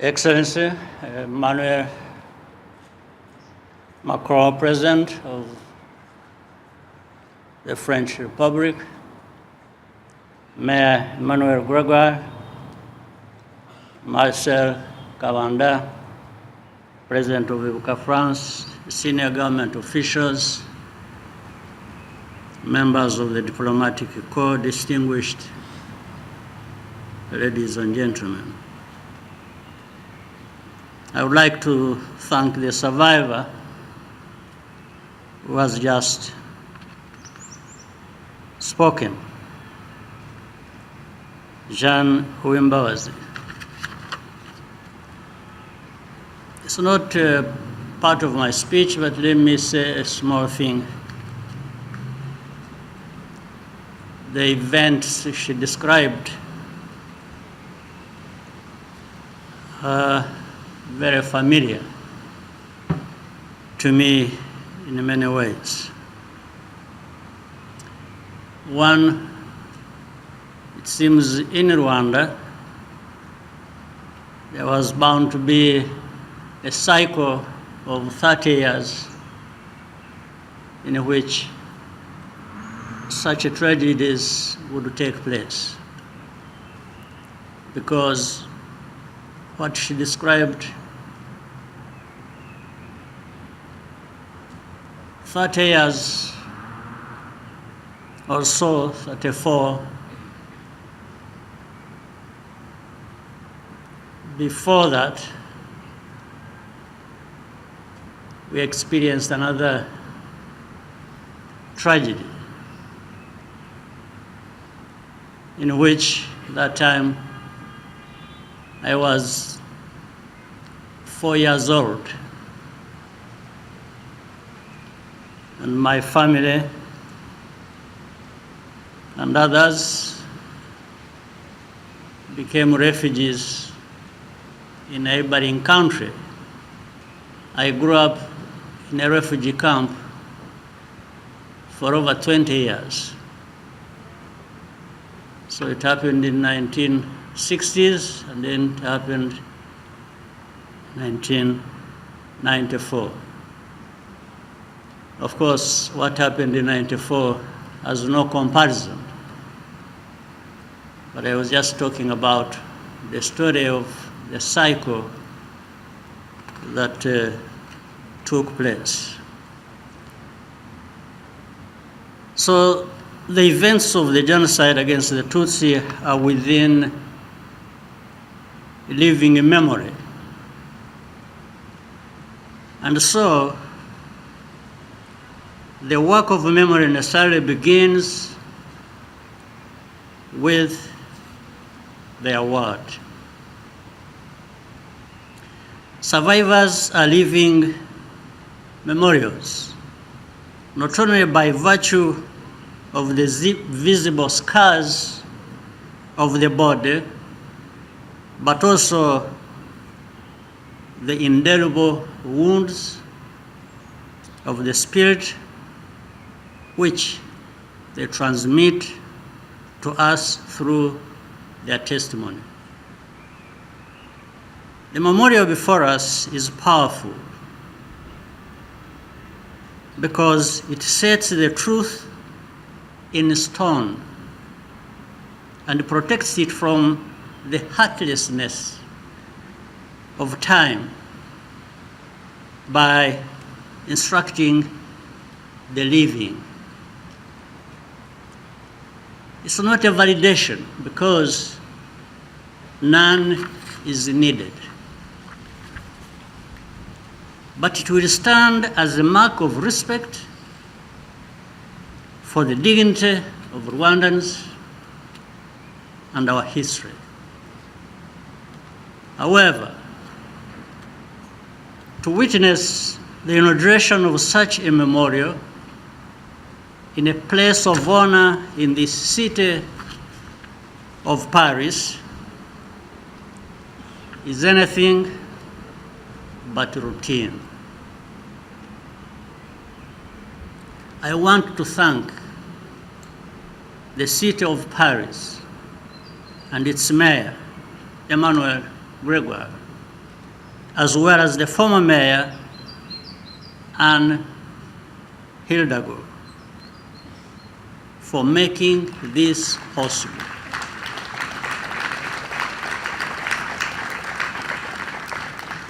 Excellency Emmanuel Macron, President of the French Republic, Mayor Emmanuel Gregoire, Marcel Cavanda, President of Ibuka France, senior government officials, members of the diplomatic corps, distinguished ladies and gentlemen. I would like to thank the survivor who has just spoken, Jean Uwimbabazi. It's not part of my speech, but let me say a small thing. The events she described are very familiar to me in many ways. One, it seems in Rwanda, there was bound to be a cycle of 30 years in which such tragedies would take place, because what she described 30 years or so, 34, before that, we experienced another tragedy in which that time I was 4 years old, and my family and others became refugees in a neighboring country. I grew up in a refugee camp for over 20 years. So it happened in 1960s, and then it happened in 1994. Of course, what happened in 94 has no comparison. But I was just talking about the story of the cycle that took place. So the events of the genocide against the Tutsi are within living memory. And so the work of memory necessarily begins with their word. Survivors are living memorials, not only by virtue of the visible scars of the body, but also the indelible wounds of the spirit, which they transmit to us through their testimony. The memorial before us is powerful because it sets the truth in stone and protects it from the heartlessness of time by instructing the living. It's not a validation because none is needed, but it will stand as a mark of respect for the dignity of Rwandans and our history. However, to witness the inauguration of such a memorial in a place of honor in the city of Paris is anything but routine. I want to thank the city of Paris and its mayor, Emmanuel Gregoire, as well as the former mayor, Anne Hidalgo, for making this possible.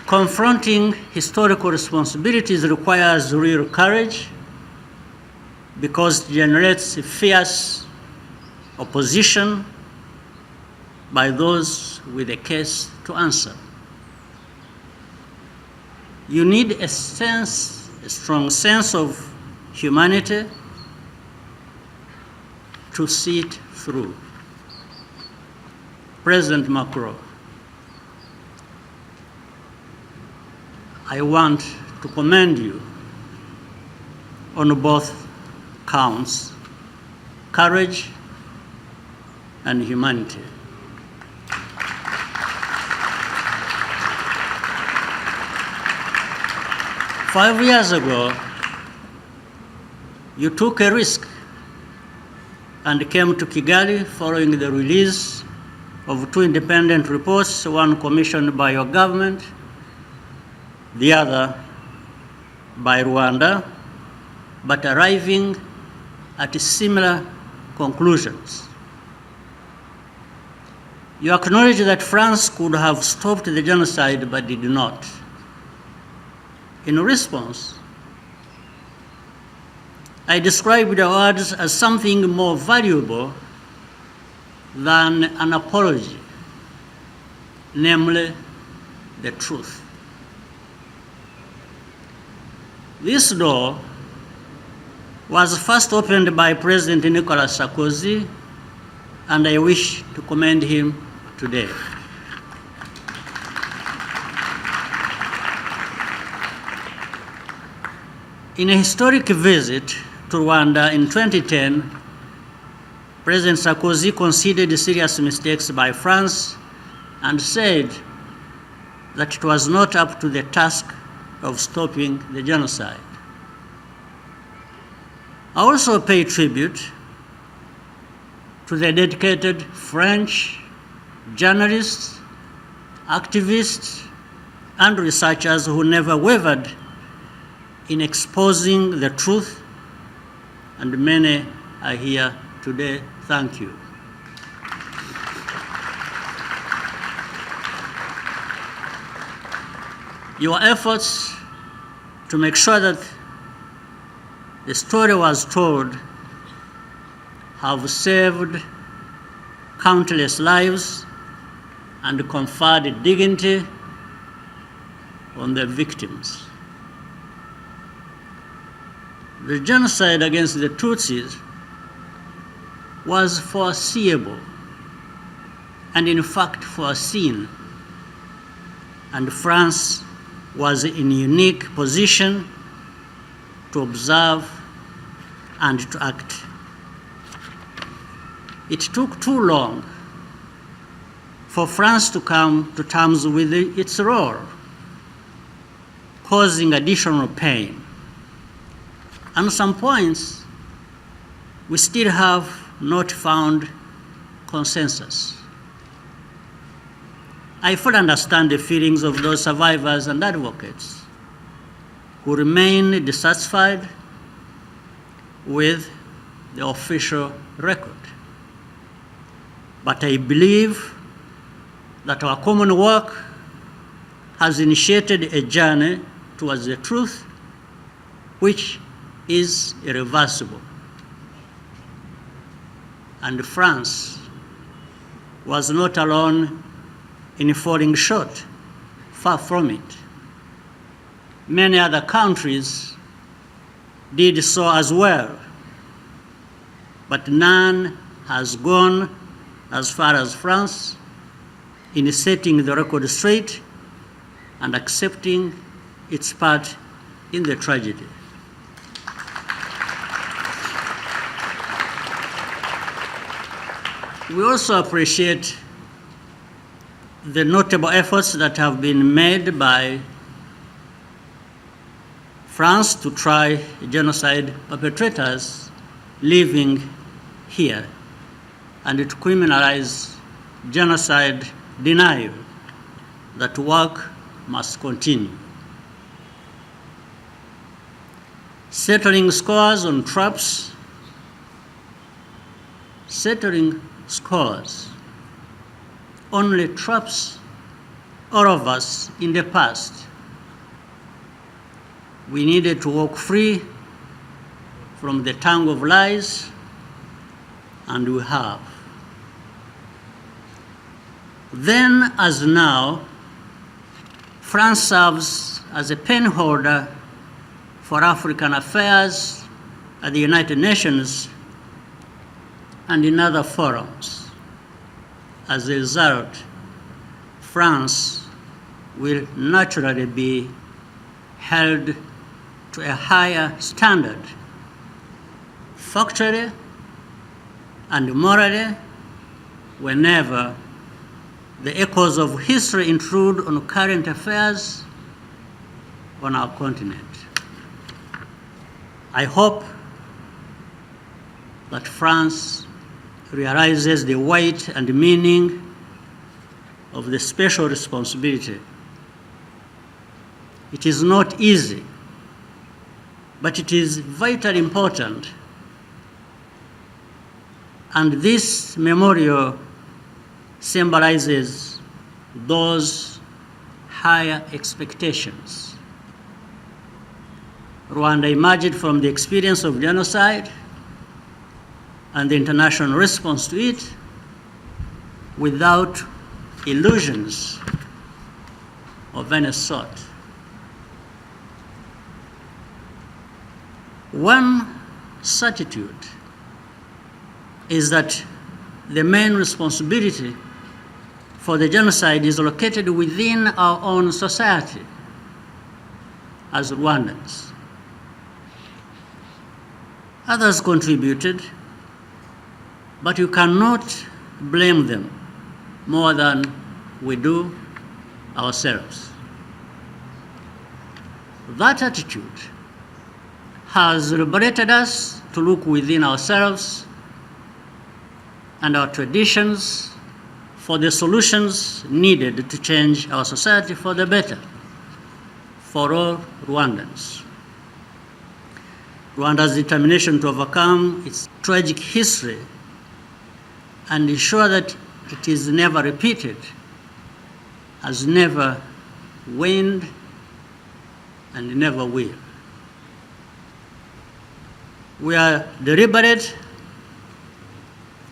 Confronting historical responsibilities requires real courage because it generates fierce opposition by those with a case to answer. You need a strong sense of humanity to see it through. President Macron, I want to commend you on both counts, courage and humanity. Five years ago, you took a risk and came to Kigali following the release of two independent reports, one commissioned by your government, the other by Rwanda, but arriving at similar conclusions. You acknowledge that France could have stopped the genocide but did not. In response, I described the words as something more valuable than an apology, namely the truth. This door was first opened by President Nicolas Sarkozy, and I wish to commend him today. In a historic visit to Rwanda in 2010, President Sarkozy conceded serious mistakes by France and said that it was not up to the task of stopping the genocide. I also pay tribute to the dedicated French journalists, activists, and researchers who never wavered in exposing the truth, and many are here today. Thank you. Your efforts to make sure that the story was told have saved countless lives and conferred dignity on the victims. The genocide against the Tutsis was foreseeable and in fact foreseen, and France was in a unique position to observe and to act. It took too long for France to come to terms with its role, causing additional pain. On some points, we still have not found consensus. I fully understand the feelings of those survivors and advocates who remain dissatisfied with the official record. But I believe that our common work has initiated a journey towards the truth, which is irreversible. And France was not alone in falling short, far from it. Many other countries did so as well, but none has gone as far as France in setting the record straight and accepting its part in the tragedy. We also appreciate the notable efforts that have been made by France to try genocide perpetrators living here and to criminalize genocide denial. That work must continue. Settling scores on traps, settling scores, only traps all of us in the past. We needed to walk free from the tongue of lies, and we have. Then, as now, France serves as a pen holder for African affairs at the United Nations and in other forums. As a result, France will naturally be held to a higher standard, factually and morally, whenever the echoes of history intrude on current affairs on our continent. I hope that France realizes the weight and meaning of the special responsibility. It is not easy, but it is vitally important. And this memorial symbolizes those higher expectations. Rwanda emerged from the experience of genocide and the international response to it without illusions of any sort. One certitude is that the main responsibility for the genocide is located within our own society as Rwandans. Others contributed, but you cannot blame them more than we do ourselves. That attitude has liberated us to look within ourselves and our traditions for the solutions needed to change our society for the better, for all Rwandans. Rwanda's determination to overcome its tragic history and ensure that it is never repeated has never waned and never will. We are deliberate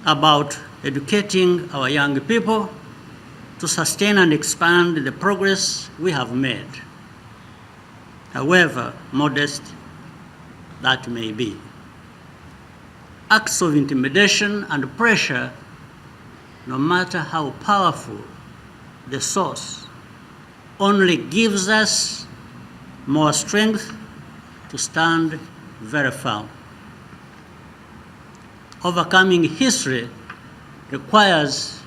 about educating our young people to sustain and expand the progress we have made, however modest that may be. Acts of intimidation and pressure, no matter how powerful the source, only gives us more strength to stand very firm. Overcoming history requires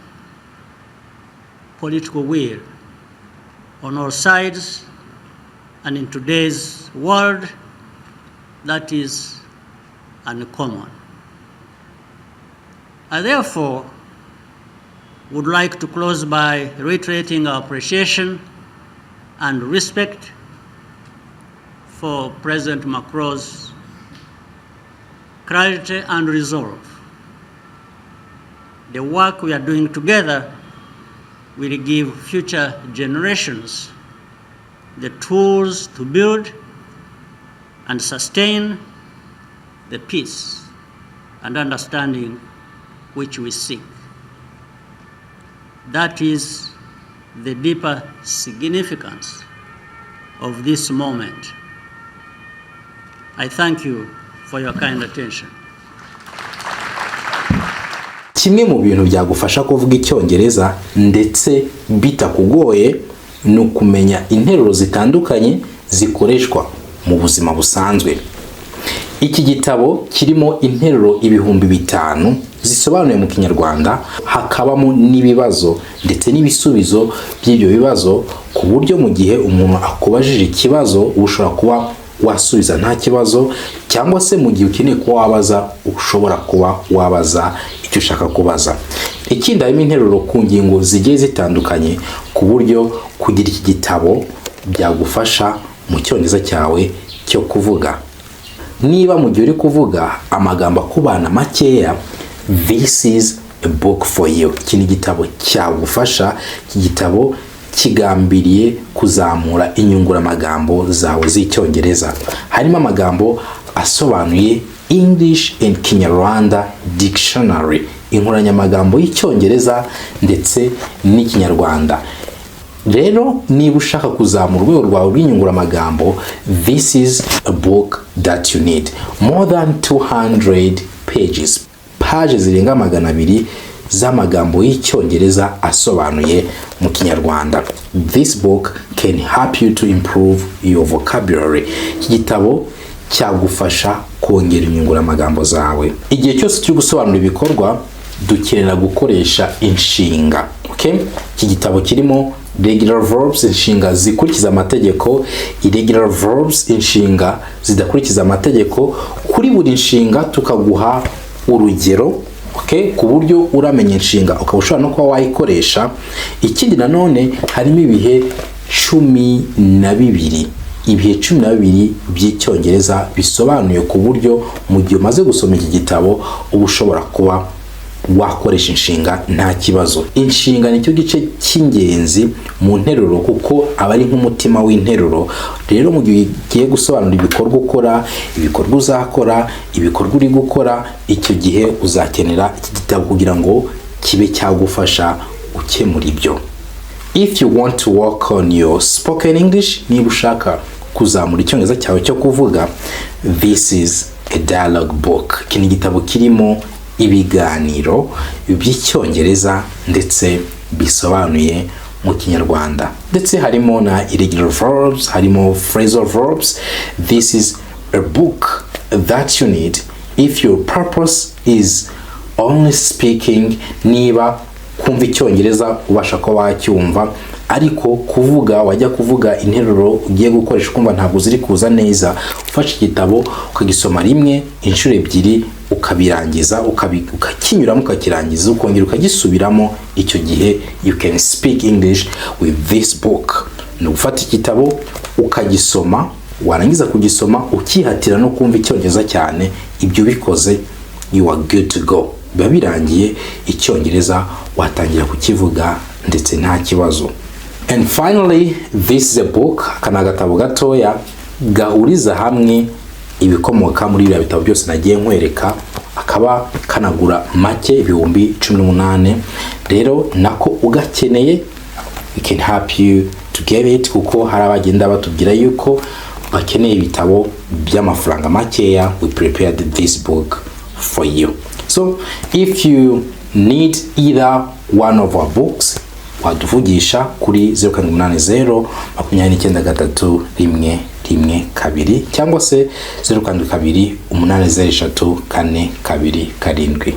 political will on all sides, and in today's world, that is uncommon. I therefore would like to close by reiterating our appreciation and respect for President Macron's clarity and resolve. The work we are doing together will give future generations the tools to build and sustain the peace and understanding which we seek. That is the deeper significance of this moment. I thank you for your kind attention. Kimwe mu bintu byagufasha kuvuga Icyongereza ndetse bitakugoye ni ukumenya interuro zitandukanye zikoreshwa mu buzima busanzwe. Iki gitabo kirimo interuro 5,000 zisobanuye mu Kinyarwanda, hakabamo n'ibibazo ndetse n'ibisubizo by'ibyo bibazo, ku buryo mu gihe umuntu akubajije ikibazo ushobora kuba wasubiza nta kibazo, cyangwa se mu gihe ukeneye kuba wabaza ushobora kuba wabaza icyo ushaka kubaza. Ikindi harimo interuro ku ngingo zigiye zitandukanye ku buryo kugira iki gitabo byagufasha mu cyongereza cyawe cyo kuvuga. Niba mu gihe uri kuvuga amagambo akubana makeya, this is a book for you. Iki ni igitabo cyagufasha. Iki gitabo kigambiriye kuzamura inyunguramagambo zawe z'icyongereza. Harimo amagambo asobanuye English and Kinyarwanda dictionary, inkoranyamagambo y'icyongereza ndetse n'ikinyarwanda. Rero niba ushaka kuzamura urwego rwawe rw'inyunguramagambo, this is a book that you need. More than 200 pages, page zirenga 200 z'amagambo y'icyongereza asobanuye mu kinyarwanda. This book can help you to improve your vocabulary. Iki gitabo cyagufasha kongera inyunguramagambo zawe. Igihe cyose turi gusobanura ibikorwa dukenera gukoresha inshinga. Okay? Iki gitabo kirimo regular verbs, inshinga zikurikiza amategeko, irregular verbs, inshinga zidakurikiza amategeko. Kuri buri nshinga tukaguha urugero, okay, ku buryo uramenya inshinga ukaba ushobora no kuba wayikoresha. Ikindi nanone harimo ibihe 12, ibihe 12 by'icyongereza bisobanuye ku buryo mu gihe umaze gusoma iki gitabo uba ushobora kuba wakoresha inshinga nta kibazo. Inshinga nicyo gice cy'ingenzi mu nteruro kuko aba ari nk'umutima w'interuro. Rero mu gihe ugiye gusobanura ibikorwa ukora, ibikorwa uzakora, ibikorwa uri gukora, icyo gihe uzakenera iki gitabo kugira ngo kibe cyagufasha ukemura ibyo. If you want to work on your spoken English, niba ushaka kuzamura icyongereza cyawe cyo kuvuga, this is a dialogue book. Iki ni igitabo kirimo ibiganiro by'icyongereza ndetse bisobanuye mu kinyarwanda. Ndetse harimo na irregular verbs, harimo phrasal verbs. This is a book that you need if your purpose is only speaking. Niba kumva icyongereza ubasha ko wacyumva, ariko kuvuga wajya kuvuga interuro ugiye gukoresha kumva ntabwo ziri kuza neza, ufashe igitabo ukagisoma rimwe, inshuro ebyiri, ukabirangiza, ukakinyuramo, ukakirangiza, ukongera ukagisubiramo. Icyo gihe you can speak English with this book. Ni ufata igitabo ukagisoma, warangiza kugisoma ukihatira no kumva icyongereza cyane. Ibyo bikoze, you are good to go. Biba birangiye, icyongereza watangira kukivuga ndetse nta kibazo. And finally, this is a book, kana gatabo gatoya gahuriza hamwe ibikomoka muri bya bitabo byose nagiye nkwereka, akaba kanagura make ibihumbi 18. Rero nako ugakeneye, we can help you to get it, kuko hari abagenda batubwira yuko bakeneye ibitabo by'amafaranga makeya. We prepared this book for you. So if you need either one of our books, waduvugisha kuri 080 29 112 cyangwa se 082 803 427.